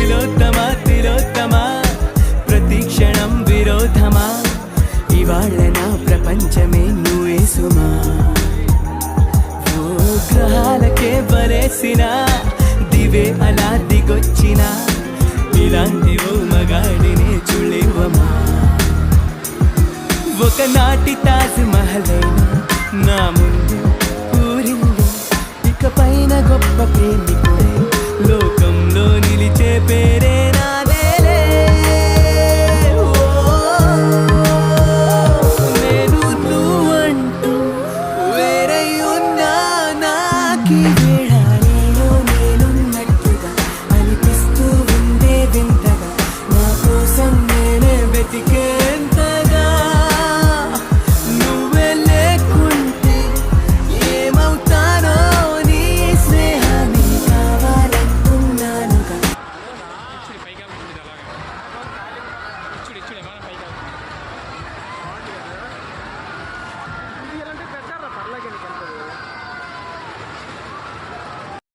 తిలోత్తమా తిలోత్తమా ప్రతి క్షణం విరోధమా ఇవాళ నా ప్రపంచమే నువ్వే సుమా ఓ గ్రహాలకే బలేసిన దివే అలా దిగొచ్చిన ఇలాంటి ఓ మగాడినే చూడలేవమా ఒకనాటి తాజ్ మహలైనా నా ముందు ఊరిల్లు ఇక పైన గొప్ప ప్రేమికుడే లోకంలో నిలిచే